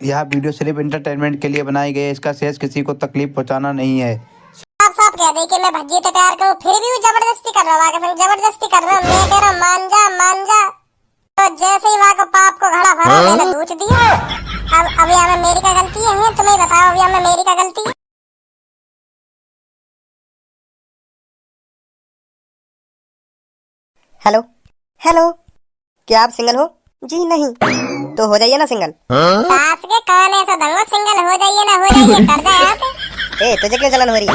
यह वीडियो सिर्फ एंटरटेनमेंट के लिए बनाई गई है। इसका सेंस किसी को तकलीफ पहुंचाना नहीं है। साफ साफ कह दे कि मैं भज्जी से प्यार करूं, फिर भी वो जबरदस्ती कर रहा है, आगे संग जबरदस्ती कर रहा है। मैं कह रहा हूं मान जा मान जा, तो जैसे ही वहां को पाप को घड़ा भरा मैंने दूध दिया। अब यहाँ में मेरी क्या गलती है, तुम्हें बताओ, अब यहाँ में मेरी क्या गलती है? हेलो हेलो, क्या आप सिंगल हो? जी नहीं। तो हो जाइए ना सिंगल। सास के कान ऐसा दंगो, सिंगल हो जाइए ना हो जाइए, कर जाए यहाँ पे। ए तुझे क्यों जलन हो रही है?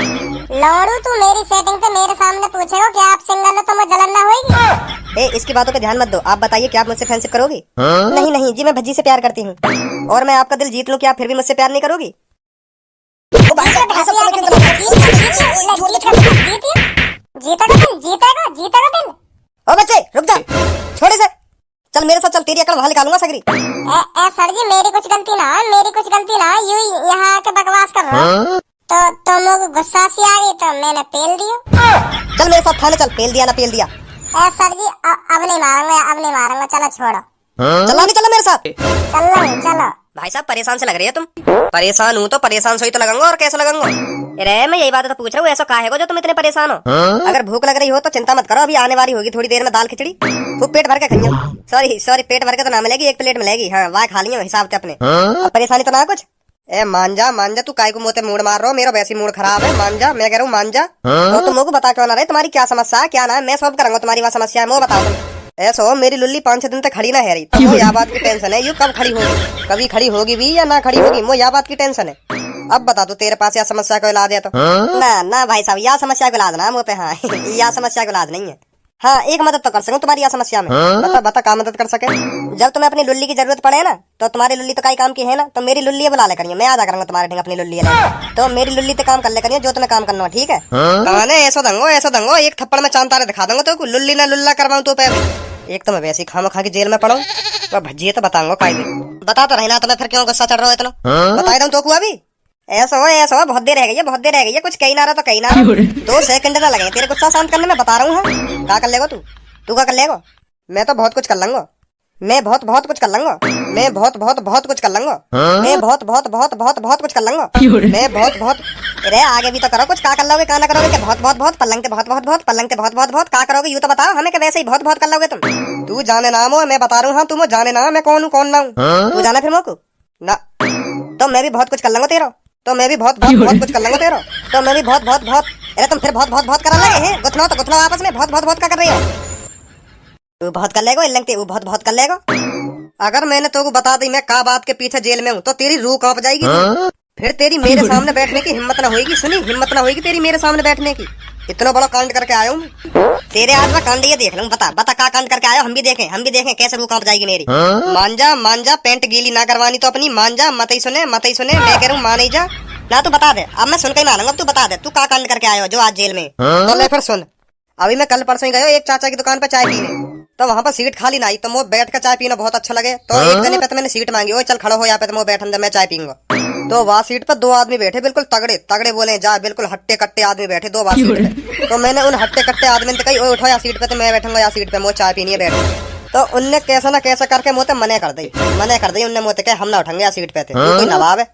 लौड़ू तू मेरी सेटिंग पे मेरे सामने पूछेगा कि आप सिंगल हो तो मुझे जलन ना होगी? ए इसकी बातों पे ध्यान मत दो। आप बताइए क्या आप मुझसे फ्रेंडशिप करोगी? नहीं नहीं जी, मैं भज्जी से प्यार करती हूँ और मैं आपका दिल जीत लूं, क्या आप फिर भी मुझसे प्यार नहीं करोगी? जीतेगा दिल। ओ बच्चे रुक जा, छोड़ इसे, चल मेरे साथ चल, तेरी अकल वहां निकालूंगा सगरी। सर जी मेरी कुछ गलती ना है, मेरी कुछ गलती ना है, यूं यहाँ आके बकवास कर रहा हूँ। तो मुझे गुस्सा सी आ गई तो मैंने पेल दिया। चल मेरे साथ थाने चल, पेल दिया ना पेल दिया। सर जी अब नहीं मारूंगा, अब नहीं मारूंगा, चलो छोड़ो। चलो नहीं चलो मेरे साथ। चलो भाई साहब परेशान से लग रही है तुम। परेशान हूँ तो परेशान सोई तो लगूंगा, और कैसे लगूंगा? अरे मैं यही बात तो पूछ रहा हूँ, ऐसा काहे को जो तुम इतने परेशान हो? अगर भूख लग रही हो तो चिंता मत करो, अभी आने वाली होगी थोड़ी देर में दाल खिचड़ी, खूब पेट भर के खाइयो। सॉरी पेट भर के तो ना मिलेगी, एक प्लेट मिलेगी। हाँ वहाँ खा लियो हिसाब से अपने। अब परेशानी तो ना कुछ। ए मान जा तू काय को मुँह मूड मार रहा हो, मेरा वैसे मूड खराब है। मान जा, मैं कह रहा हूँ मान जा। तो तुम को बता क्यों ना रहे, तुम्हारी क्या समस्या है, क्या ना है, मैं सॉल्व करूंगा तुम्हारी वहाँ समस्या है। वो बताओ तुम। ऐसा हो मेरी लुल्ली 5-6 दिन तक खड़ी ना है रही, तो यह बात की टेंशन है, यू कब खड़ी होगी, कभी खड़ी होगी भी या ना खड़ी होगी, मुझे यह बात की टेंशन है। अब बता तू तेरे पास यह समस्या को इलाज है तो? ना भाई साहब, यह समस्या को इलाज ना मुँह पे। हाँ यह समस्या को इलाज नहीं है। हाँ एक मदद तो कर सकूं तुम्हारी यह समस्या में। बता क्या मदद कर सके? जब तुम्हें अपनी लुल्ली की जरूरत पड़े ना, तो तुम्हारी लुल्ली तो कई काम की है ना, तो मेरी लुल्ली बुला ले करिए, मैं आजा करूंगा तुम्हारे ढंग अपनी लुल्ली तो मेरी लुल्ली पे काम कर ले करिए जो तुम्हें काम करना हो, ठीक है? ऐसा दंगो एक थप्पड़ में चांद तारे दिखा दूंगा तो लुल्ली ना लुल्ला करवाऊं तो पे। एक तो मैं वैसे ही खामो खा के जेल में पड़ाऊं, तो भज्जी तो बताऊंगा कायदे। बता तो रहना, तुम्हें फिर क्यों गुस्सा चढ़ रहा है इतना? बता दूं तो को अभी ऐसा हो बहुत देर रह गई है, बहुत देर रह गई है, कुछ कहीं ना रहा तो कहीं ना 2 सेकंड ना लगे तेरे गुस्सा शांत करने में, बता रहा हूँ। क्या कर लेगा तू क्या कर लेगा? मैं तो बहुत कुछ कर लूंगा, मैं बहुत कुछ कर लूंगा, मैं बहुत कुछ कर लूंगा, मैं बहुत कुछ कर लूंगा, मैं बहुत। अरे आगे भी तो करो कुछ, क्या कर लोगे, क्या ना करोगे? क्या बहुत पलंग के पलंग के बहुत क्या करोगे, यूं तो बताओ हमें, कि वैसे ही बहुत कर लोगे तुम? तू जाने नाम हो, मैं बता रहा हूँ। हाँ तुम जाने ना मैं कौन हूँ कौन ना हूँ, तू जाना फिर मोको ना। तो मैं भी बहुत कुछ कर लूंगा तेरा, तो मैं भी बहुत कुछ कर लूंगा तेरा, तो मैं भी बहुत। अरे तुम फिर बहुत करा लगे हैं, गुथनो तो गुथनो आपस में, बहुत क्या कर रही हो? तू बहुत कर लेगा, लगते वो बहुत कर लेगा। अगर मैंने तो बता दी मैं का बात के पीछे जेल में हूँ, तो तेरी रूह कांप जाएगी। फिर तेरी मेरे सामने बैठने की हिम्मत ना होगी, सुनी, हिम्मत ना होगी तेरी मेरे सामने बैठने की। इतना बड़ा कांड करके आया हूँ तेरे आज मैं कांड ये देख लूँ। बता का कांड करके आया, हम भी देखें कैसे रूह कांप जाएगी मेरी। मान जा पेंट गीली ना करवानी तो अपनी, मान जा, मत ही सुने, मैं कह रहा हूँ मान ही जा ना। तू बता दे, अब मैं सुन के ही मानूंगा, तू बता दे तू का कांड करके आया हो जो आज जेल में। तो ले फिर सुन, अभी मैं कल परसों ही गया एक चाचा की दुकान पर चाय पीने, तो वहाँ पर सीट खाली ना आई, तो मुझे बैठ कर चाय पीना बहुत अच्छा लगे, तो एक जने पे तो मैंने सीट मांगी, ओ चल खड़ो हो यहाँ पे, तो मुझे बैठन दे मैं चाय पीऊंगा। तो वहाँ सीट पर 2 आदमी बैठे, बिल्कुल तगड़े बोले जा, बिल्कुल हट्टे कट्टे आदमी बैठे 2 बार सीट पे। तो मैंने उन हट्टे कट्टे आदमी ने कही उठो या सीट पे, तो मैं बैठूंगा या सीट पे, मुझे चाय पीनी है बैठ। तो उनने कैसा ना कैसा करके मुझे मने कर दी उनने मुझे कहे हम ना उठेंगे या सीट पे थे, कोई नवाब है।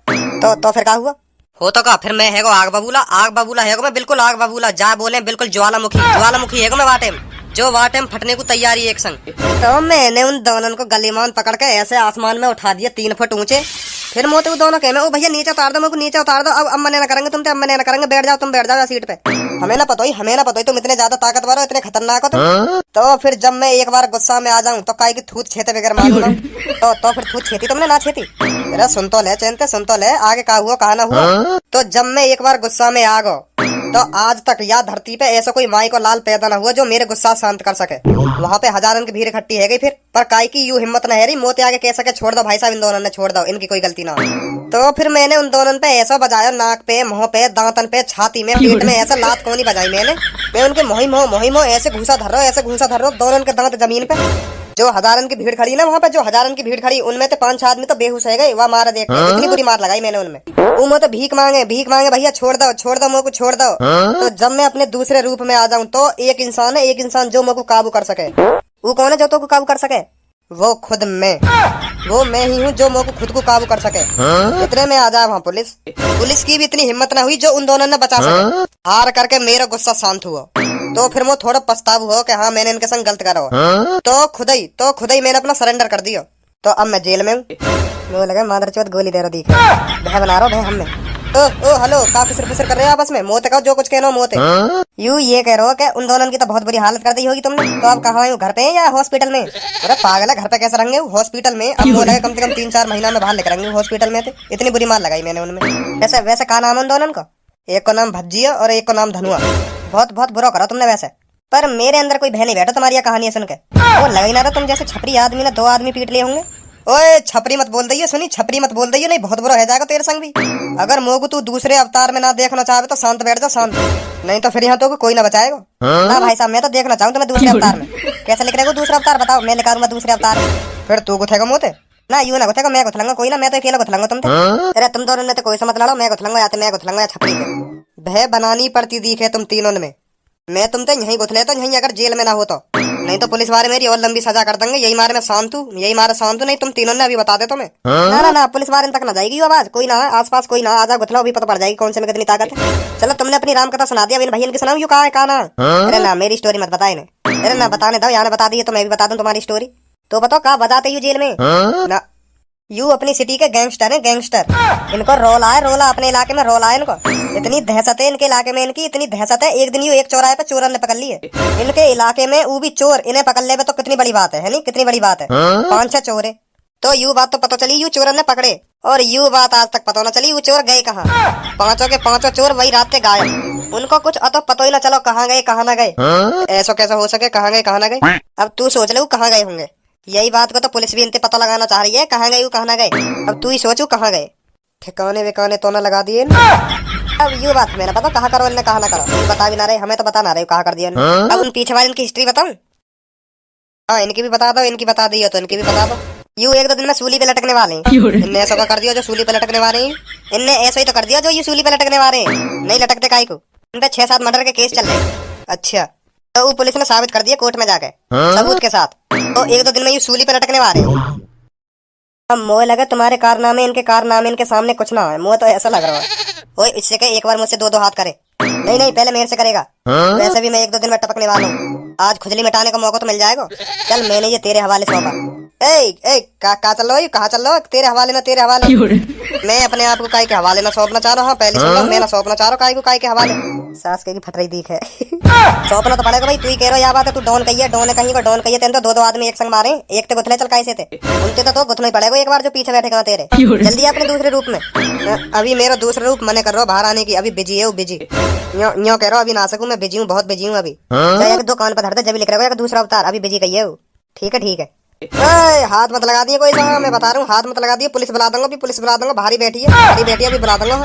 तो फिर क्या हुआ? हो तो का फिर मैं है आग बबूला है मैं, बिल्कुल आग बबूला, जा बोले बिल्कुल ज्वालामुखी है मैं वाटे जो वाटेम फटने को तैयारी एक संग। तो मैंने उन दोनों को गलीमान पकड़ के ऐसे आसमान में उठा दिया 3 फुट ऊंचे। फिर मोते वो दोनों कहे ओ भैया नीचे उतार दो, मेरे को नीचे उतार दो। अब मने ना करेंगे तुम, अब मने ना करेंगे, बैठ जाओ तुम, बैठ जाओ सीट पे। हमें ना पता ही तुम इतने ज्यादा ताकतवर हो, इतने खतरनाक हो तुम। तो फिर जब मैं एक बार गुस्सा में आ जाऊं तो काय की थूत छेते बगैर मारूंगा। तो फिर थूत छेती तुमने ना छेती? मेरा सुन तो ले आगे का हुआ कहा ना हुआ। तो जब मैं एक बार गुस्सा में आ गो, तो आज तक या धरती पे ऐसा कोई माई को लाल पैदा ना हुआ जो मेरे गुस्सा शांत कर सके। वहाँ पे हजारों की भीड़ इकट्ठी है गई, फिर पर काय की यूं हिम्मत न है रही मोते आगे कह सके छोड़ दो भाई साहब, इन दोनों ने छोड़ दो, इनकी कोई गलती ना हो। तो फिर मैंने उन दोनों पे ऐसा बजाया, नाक पे, मुंह पे, दांतन पे, छाती में, पेट में, ऐसा लात कोनी बजाई मैं उनके मोही ऐसे घूसा धर रहा हूँ दोनों के दांत जमीन पे। जो हजारन की भीड़ खड़ी ना वहाँ पे, जो हजारन की भीड़ खड़ी, उनमें तो 5-6 आदमी तो बेहोश है गए। वह मारा देख इतनी बुरी मार लगाई मैंने उनमें। वो तो भीख मांगे भैया छोड़ दो मुझको छोड़ दो। तो जब मैं अपने दूसरे रूप में आ जाऊं तो एक इंसान जो मुझको काबू कर सके। वो कौन है जो तो काबू कर सके? वो खुद मैं, वो मैं ही हूँ जो मुँह को खुद को काबू कर सके। इतने में आ जाए वहाँ पुलिस। पुलिस की भी इतनी हिम्मत ना हुई जो उन दोनों ने बचा सके। हार करके मेरा गुस्सा शांत हुआ तो फिर वो थोड़ा पछतावा हुआ कि हाँ मैंने इनके संग गलत करा हो। तो खुद ही मैंने अपना सरेंडर कर दिया। तो अब मैं जेल में हूँ। मुझे लगा मादरचोद गोली दे रहा दिख भय बना रहा भय हमें। ओ हेलो, का फिसर कर रहे हो आपस में? मोते कहो जो कुछ कहना हो मोते। यू ये कह रहे हो कि उन दोनों की तो बहुत बुरी हालत कर दी होगी तुमने। तो अब कहाँ हो, घर पे या हॉस्पिटल में? अरे पागल है, घर पे कैसे रहेंगे? हॉस्पिटल में। अब वो लगे कम से कम 3-4 महीना में बाहर लेकर रहेंगे हॉस्पिटल में। थे इतनी बुरी मार लगाई मैंने उनमें। वैसे कहा नाम उन दोनों का? एक को नाम भज्जिया और एक को नाम धनुआ। बहुत बुरा करा तुमने वैसे, पर मेरे अंदर कोई भय नहीं बैठा तुम्हारी कहानी सुन के। वो लग ही ना रहा तुम जैसे छपरी आदमी ने 2 आदमी पीट लिए होंगे। ओए छपरी मत बोल दइयो, सुनी छपरी मत बोल दइयो, नहीं बहुत बुरा हो जाएगा तेरे संग भी। अगर मोगू तू दूसरे अवतार में ना देखना चाहे तो शांत बैठ जा, शांत, नहीं तो फिर यहाँ तो कोई ना बचाएगा। ना भाई साहब, मैं तो देखना चाहूँ तुम्हें दूसरे अवतार में। कैसे लिख रहे हो दूसरा अवतार? बताओ, मैं लिखा दूंगा दूसरे अवतार में। फिर तू गुथेगा मोते ना, यूं ना गुथेगा, मैं गुथलूंगा कोई ना, मैं तो अकेला गुथलूंगा तुम। अरे तुम दोनों ने तो कोई समझ लड़ो, मैं गुथलूंगा या तो मैं गुथलूंगा या छपरी के। भय बनानी पड़ती दिखे तुम तीनों में। मैं तुम तो यहीं गुथले तो यहीं, अगर जेल में ना हो तो, नहीं तो पुलिस वाले मेरी और लंबी सजा कर देंगे। यही मारे मैं शांत हूँ, यही मारे शांत हूँ, नहीं तुम तीनों ने अभी बता दे तुम्हें। ना पुलिस वाले तक ना जाएगी आवाज, कोई ना आसपास कोई ना आ जा, गुथला अभी पता पड़ जाएगी कौन से में कितनी ताकत है। चलो तुमने अपनी राम कथा सुना दिया, अभी भैया की सुनाऊं यू कहा है कहा ना? अरे ना मेरी स्टोरी मत बताए ने, अरे ना बताने दो, यहाँ बता दी तो मैं भी बता दूं तुम्हारी स्टोरी। तो बताओ कहा बजाते यू जेल में ना? यू अपनी सिटी के गैंगस्टर है, गैंगस्टर। इनको रोला है, रोला अपने इलाके में रोला है इनको। इतनी दहशत है इनके इलाके में, इनकी इतनी दहशत है। एक दिन यू एक चौराहे पे चोरन ने पकड़ लिए इनके इलाके में, वो भी चोर। इन्हें पकड़ ले तो कितनी बड़ी बात है नहीं? कितनी बड़ी बात है। 5-6 चोर है। तो यू बात तो पता चली, यू चोरन ने पकड़े, और यू बात आज तक पता न चली वो चोर गए कहाँ। 5 के 5 चोर वही रात के गायब। उनको कुछ अतो पता ही ना चलो कहाँ गए कहाँ ना गए। ऐसा कैसा हो सके, कहाँ गए कहाँ ना गए? अब तू सोच ले वो कहाँ गए होंगे। यही बात को तो पुलिस भी इनसे पता लगाना चाह रही है, कहाँ गए कहाँ ना गए। अब तू ही सोचू कहाँ गए, ठिकाने विकाने तो ना लगा दिए। अब ये बात मैंने पता कहाँ करो इनने कहाँ ना करो, बता भी ना रहे, हमें तो बता ना रहे कहाँ कर दिया। अब उन पीछे वाले इनकी हिस्ट्री बताऊं? हाँ इनकी भी बता दो, इनकी बता दी हो तो इनकी भी बता दो। यू 1-2 दिन में सूली पे लटकने वाले हैं। इनने ऐसा कर दिया जो सूली पे लटकने वाले हैं। इनने ऐसा ही तो कर दिया जो ये सूली पे लटकने वाले हैं। नहीं लटकते काहे को? इन पे 6-7 मर्डर के केस चल रहे हैं। अच्छा, तो वो पुलिस ने साबित कर दिया कोर्ट में जाके सबूत के साथ। तो 1-2 दिन में ये सूली पे लटकने वाले हैं। अब मोह लगे तुम्हारे कारनामे इनके सामने कुछ ना है। मोह तो ऐसा लग रहा है ओए इससे के एक बार मुझसे 2-2 हाथ करे। नहीं पहले मेरे से करेगा। वैसे भी मैं 1-2 दिन में टपकने वाला हूँ। आज खुजली मिटाने का मौका तो मिल जाएगा। चल मैंने ये तेरे हवाले सौंपा। कहाँ चल रहा हो? कहाँ चल रहा हो? तेरे हवाले मैं अपने आप को काहे के हवाले ना सौंपना चाह रहा हूँ। पहले सुन लो, मैं ना सौंपना चाह रहा हूँ काहे को काहे के हवाले। सास के फट रही दिख है। सौंपना तो पड़ेगा भाई, तू ही कह रहा है। यह बात है, तू डॉन कही है, डॉन कहीं को डॉन कही है। तेरे तो 2-2 आदमी एक संग मारे, एक ते गुथले चल कैसे थे उनते तो गुथना ही पड़ेगा एक बार जो पीछे बैठे कहाँ तेरे। जल्दी अपने दूसरे रूप में। अभी मेरा दूसरा रूप मने कर रहा हूँ बाहर आने की। अभी बिजी है वो, बिजी यो कह रहा हूँ अभी ना सकूँ मैं, बिजी हूँ, बहुत बिजी हूँ अभी। एक दुकान पर धरते जब लिख रहा है दूसरा अवतार, अभी बिजी कही है वो। ठीक है हाथ मत लगा दिए कोई सा, मैं बता रहा हूँ हाथ मत लगा दिए। पुलिस बुला दूंगा, अभी पुलिस बुला दूंगा। भारी बैठी है अभी बुला दूंगा।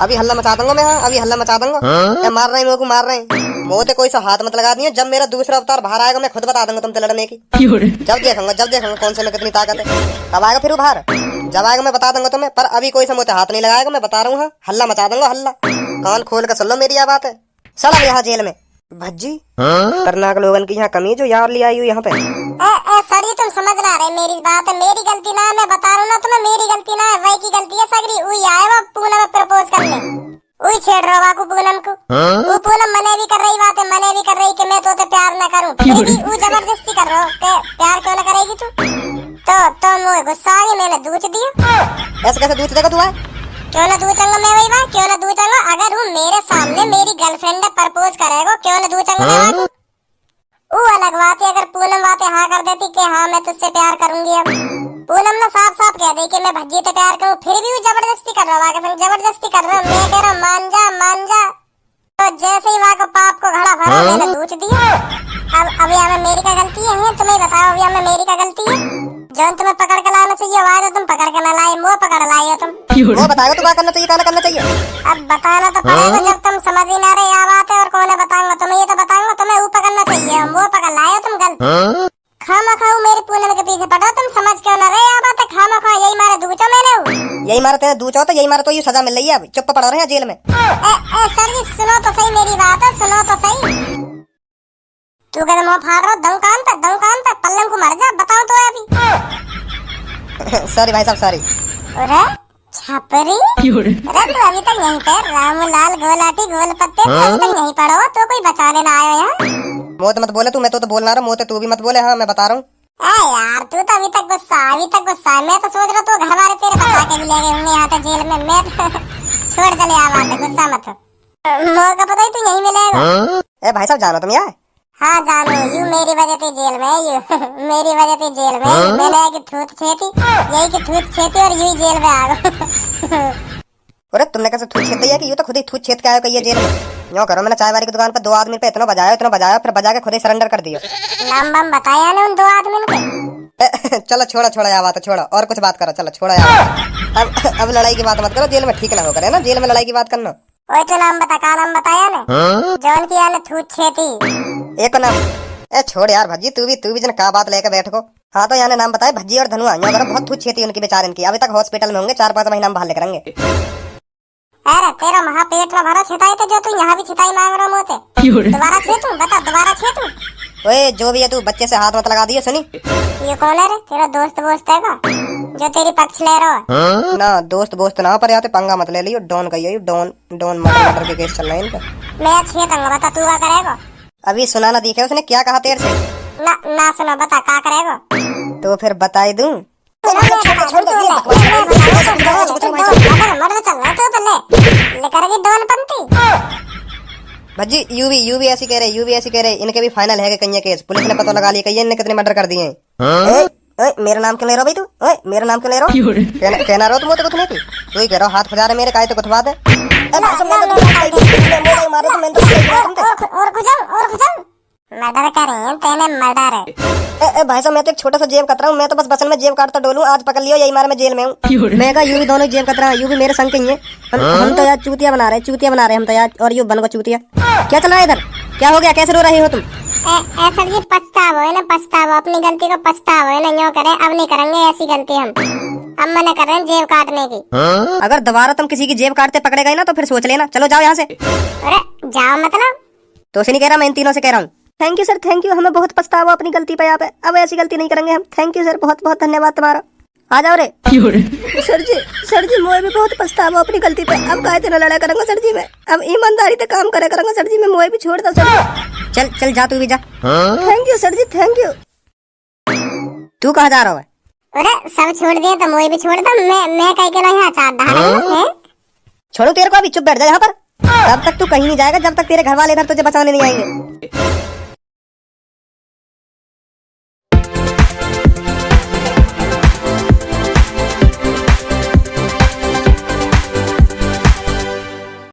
अभी हल्ला मचा दूंगा मैं। अभी हल्ला मचा दूंगा। मार रहे हैं मेरे को, मार रहे हैं। मोते कोई सा हाथ मत लगा दिए। जब मेरा दूसरा अवतार बाहर आएगा मैं खुद बता दूंगा तुमसे लड़ने की। जब देखूंगा कौन से में कितनी ताकत है। कब आएगा फिर बाहर? जब आएगा मैं बता दूंगा तुम्हें। पर अभी कोई सा मोते हाथ नहीं लगाएगा, मैं बता रहा हूँ। हल्ला मचा दूंगा, हल्ला। कान खोल कर सुन लो मेरी बात है। चलो यहाँ जेल में भज्जी खतरनाक लोगन की यहाँ कमी जो यहाँ ले आई यहाँ पे। सर तुम समझ ना रहे मेरी बात है। मेरी गलती ना है, मैं बता रहा हूँ ना तुम्हें, मेरी गलती ना है, वही की गलती है सगरी। वही आए वो पूनम में प्रपोज करने, वही छेड़ रहा को पूनम को। वो पूनम मने भी कर रही बात है, मने भी कर रही कि मैं तो प्यार न करूँ। फिर भी वो जबरदस्ती कर रहा हो, प्यार क्यों न करेगी तू? तो मुझे गुस्सा आ गया, मैंने दूध दिया। ऐसे कैसे दूध देगा तू? क्यों ना दूचंगा मैं वही बात, क्यों ना दूचंगा? अगर वो मेरे सामने मेरी गर्लफ्रेंड ने प्रपोज करेगा, क्यों ना दूचंगा मैं बात? वो अलग बात है। अगर पूनम बातें हाँ कर देती कि हाँ मैं तुझसे प्यार करूंगी, अब पूनम ने साफ साफ कह दी कि मैं भज्जी से प्यार करूं, फिर भी वो जबरदस्ती कर रहा है, जबरदस्ती कर रहा है। मैं कह रहा हूँ मान जा। तो जैसे ही वहाँ को पाप को घड़ा भरा, मैंने दूच दिया। अब यहाँ में मेरी का गलती है? तुम्हें बताओ अब यहाँ में मेरी का गलती है? जौन तुम्हें पकड़ के लाना चाहिए वाह तो तुम पकड़ के ना लाए, मुँह पकड़ लाए हो तुम। वो बताओ तो क्या करना चाहिए, क्या करना चाहिए? अब बताना तो पड़ेगा जब तुम समझ ही ना रहे। यहाँ बात है और कौन बताऊंगा तुम्हें? ये तो बताऊंगा तुम्हें, वो पकड़ना चाहिए, मुँह पकड़ लाए हो तुम गलत। खामा खाऊ मेरे पूनम के पीछे पड़ा, तुम समझ क्यों ना रहे? यहाँ बात है खामा खा, यही मारे दूचो मैंने। यही मारे तेरे दूचो तो यही मारे तो ये सजा मिल रही है। अब चुप पड़ा रहे हैं जेल में। सर जी सुनो तो सही मेरी बात है, सुनो तो सही। तू कहते मुंह फाड़ रहा दम कान पे पल्लम को मर जा बताओ तो अभी। सॉरी भाई साहब सॉरी। अरे छापरी, अरे तू अभी तक यहीं पे रामलाल गोलाटी गोल पत्ते तू अभी तक यहीं पड़ा हो, तो कोई बचाने ना आयो यहाँ। मोत मत बोले तू, मैं तो बोलना रहा, मोते तू भी मत बोले। हाँ मैं बता रहा हूँ। यार तू तो अभी तक गुस्सा मैं तो सोच रहा तू घर वाले तेरे बचा के भी ले गए होंगे यहाँ तक जेल में। मैं तो छोड़ चले आ बात है, गुस्सा मत हो। मौका पता ही तू यहीं मिलेगा। ए भाई साहब जानो तुम यार। हाँ जानू, यू मेरी वजह से जेल में, यू मेरी वजह से जेल में। मैंने की थूत छेती, यही की थूत छेती और यू जेल में आ गए। अरे तुमने कैसे थूत छेद दिया कि यू तो खुद ही थूत छेद के आयो कहिए जेल में। यूं करो, मैंने चाय वाली की दुकान पर 2 आदमी पे इतना बजाया फिर बजा के खुद ही सरेंडर कर दियो। नाम बम बताया ना उन 2 आदमी के। चलो छोड़ो यार बात, छोड़ो और कुछ बात करो। चलो छोड़ो यार, अब लड़ाई की बात मत करो, जेल में ठीक ना हो करे ना, जेल में लड़ाई की बात करना। ओए तो नाम बता, का नाम बताया ने जौन की याने थूत छेती एक नाम। ए छोड़ यार भज्जी, तू भी जन का बात लेके बैठ को। हाँ तो याने नाम बताए भज्जी और धनुआ। यूं करो, बहुत थूत छेती उनकी बेचारे की, अभी तक हॉस्पिटल में होंगे, 4-5 महीना में बाहर लेकर आएंगे। अरे तेरा महा पेट में भरा छिताई तो जो तू यहाँ भी छिताई मांग रहा मोते। दोबारा छेतू बता, दोबारा छेतू। ओए जो भी है तू बच्चे से हाथ मत लगा दियो। सुनी ये कौन है रे? तेरा दोस्त वोस्त है का जो तेरी पक्ष ले रहा है? ना दोस्त ना पर याते पंगा मत ले लियो। डॉन कहियो, डॉन मर्डर के केस चल रहे हैं इनका। मैं छेतूंगा, बता तू क्या करेगा? अभी सुना ना दिखे उसने क्या कहा तेरे से? ना सुना, बता क्या करेगा? तो फिर बताई दूं। भज्जी यू भी ऐसी कह रहे, इनके भी फाइनल है कहीं केस। पुलिस ने पता लगा लिया कहीं इनने कितने मर्डर कर दिए हैं। ओए मेरा नाम क्यों ले रहा भाई तू? ओए मेरा नाम क्यों ले रहा? कहना रहो तुम तो कुछ नहीं की। तू ही कह रहा हाथ फजा रहे मेरे, काहे तो कुछ बात है। और कुछ मर्डर करें तेने मर्डर है। भाई साहब मैं तो एक छोटा सा जेब कत रहा हूँ, मैं तो बस बसन में जेब काटता डोलूं। आज पकड़ लियो, यही मारे मैं जेल में हूँ। मैं कहा यू भी दोनों जेब कत रहा है, यू भी मेरे संग कहीं है। हम तो यार चूतिया बना रहे हम तो यार, और यू बन को चूतिया। क्या चल रहा है इधर? क्या हो गया, कैसे रो रही हो तुम? ऐसा जी पछतावा है ना, पछतावा अपनी गलती को पछतावा है ना। यूं करे, अब नहीं करेंगे ऐसी गलती हम मना कर रहे हैं जेब काटने की। अगर दोबारा तुम किसी की जेब काटते पकड़े गए ना तो फिर सोच लेना। चलो जाओ यहाँ से। अरे जाओ मतलब? तो से नहीं कह रहा, मैं इन तीनों से कह रहा हूँ। Thank you sir, thank you. हमें बहुत पछतावा अपनी गलती पे यहाँ पे, अब ऐसी गलती नहीं करेंगे हम। थैंक यू सर, बहुत बहुत धन्यवाद तुम्हारा। आ जाओ रे। सर जी मोए भी बहुत पछतावा अपनी गलती पे, अब काहे तेरा लड़ा करूंगा सर जी मैं, अब ईमानदारी से काम करे करूंगा सर जी मैं। मोए भी छोड़ दो सर। चल जा तू भी जा। Thank you sir ji, thank you. तू कहाँ जा रहा है? अरे सब छोड़ दिए तो मोए भी छोड़ दो। मैं कहीं के यहाँ चार डाल छोड़ू तेरे को? अभी चुप बैठ जा यहाँ पर। तब तक तू कहीं नहीं जाएगा जब तक तेरे घर वाले इधर तुझे बचाने नहीं आएंगे।